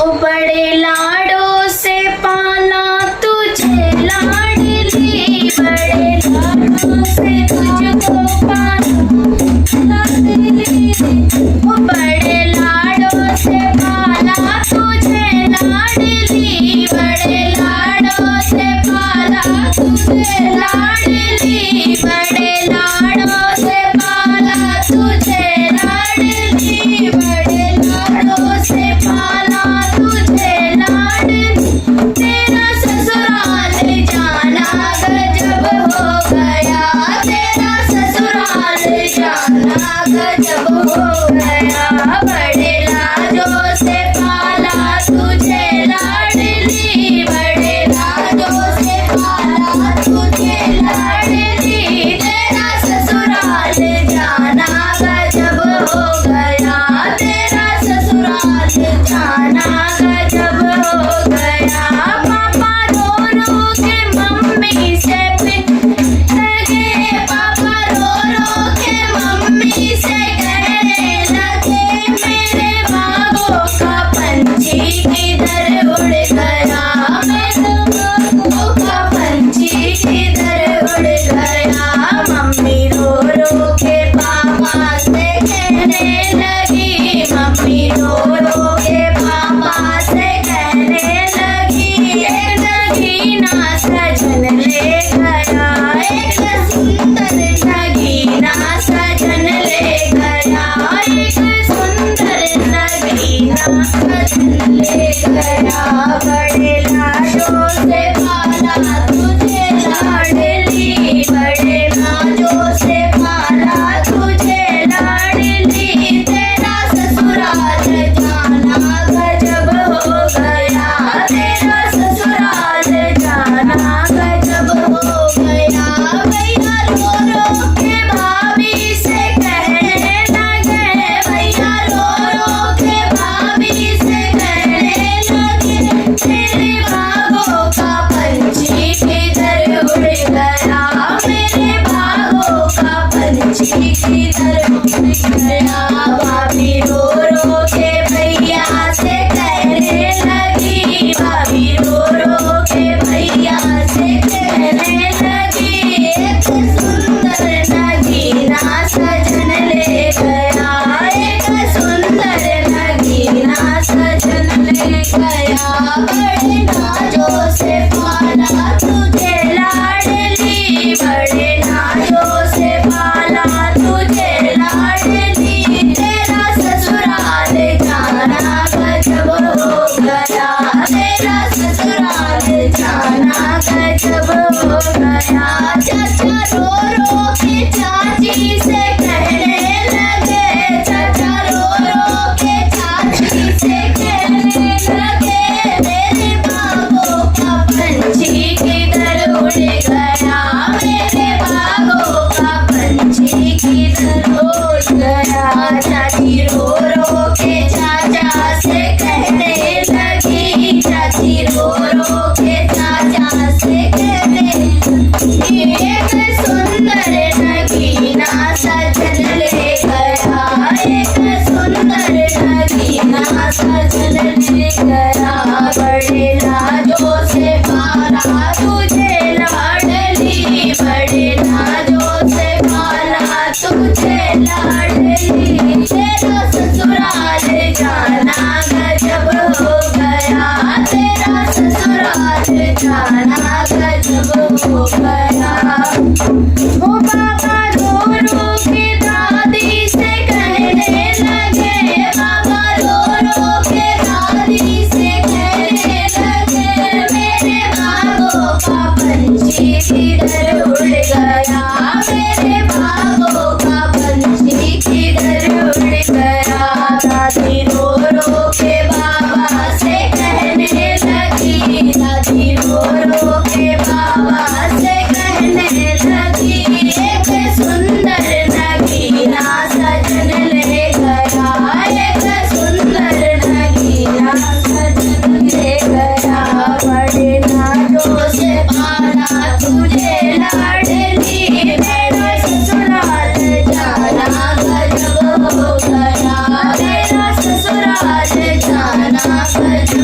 ओ बड़े लाडों से पाला तुझे लाडली, बड़े लाडों से तुझको पाला लाडली, ओ बड़े लाडों से पाला तुझे लाडली, बड़े लाडों से पाला तुझे लाडली, बड़े लाडों से पाला तुझे लाडली, बड़े लाडों से पाला तुझे लाडली। तेरा ससुराल जाना गजब हो गया, तेरा ससुराल जाना गजब हो गया, बड़े लाडों से पाला तुझे लाडली, बड़े लाडों से पाला तुझे लाडली, तेरा ससुराल जाना गजब हो गया, तेरा ससुराल जाना गजब हो गया। पापा रो रो के मम्मी से पिट लगे, पापा रो रो के मम्मी से कहने लगे, मेरे बागों का पंछी किधर उड़ गया, मेरे बागों का पंछी किधर उड़ गया। मम्मी रो रो के पापा से कहने लगी, मम्मी रो रो के पापा से कहने लगी, एक नगीना सजन ले गया, एक सुंदर नगीना सजन ले गया, एक सुंदर नगीना सजन ले गया, बड़े लाडों से पाला तुझे लाडली, बड़े लाडों से पाला तुझे लाडली, तेरा ससुराल जाना गजब हो गया, तेरा ससुराल जाना गजब हो गया। भैया रो रो के भाभी से कहने लगे, भैया रो रो के भाभी से कहने लगे, मेरे बागों का पंछी किधर उड़ गया, मेरे बागों का पंछी किधर उड़ गया। भाभी रो रो के भैया से कहने लगी, भाभी रो रो के भैया से कहने लगी, एक सुंदर नगीना सजन ले गया, एक सुंदर नगीना सजन ले गया, बड़े नाजों से पाला तुझे लाडली, बड़े नाजों से पाला तुझे लाडली, तेरा ससुराल जाना गजब हो गया, तेरा ससुराल जाना गजब हो गया। चाचा रो रो के चाची से कहने लगे, चाचा रो रो के चाची से कहने लगे, मेरे बागों का पंछी किधर उड़ गया, मेरे बागों का पंछी किधर उड़ गया। चाची रो रो के चाचा से कहने लगी, चाची रो रो के चाचा से कहने लगी, एक सुंदर नगीना सजन ले गया, एक सुंदर नगीना सजन ले गया, बड़े लाडों से पाला तुझे लाडली, बड़े लाडों से पाला तुझे लाडली, तेरा ससुराल जाना गजब हो गया, तेरा ससुराल जाना गजब हो गया। ओ पापा रो रो के दादी से कहने लगे, पापा रो रो के दादी से कहने लगे, मेरे बागों का पंछी किधर उड़ गया, मेरे बागों का पंछी जब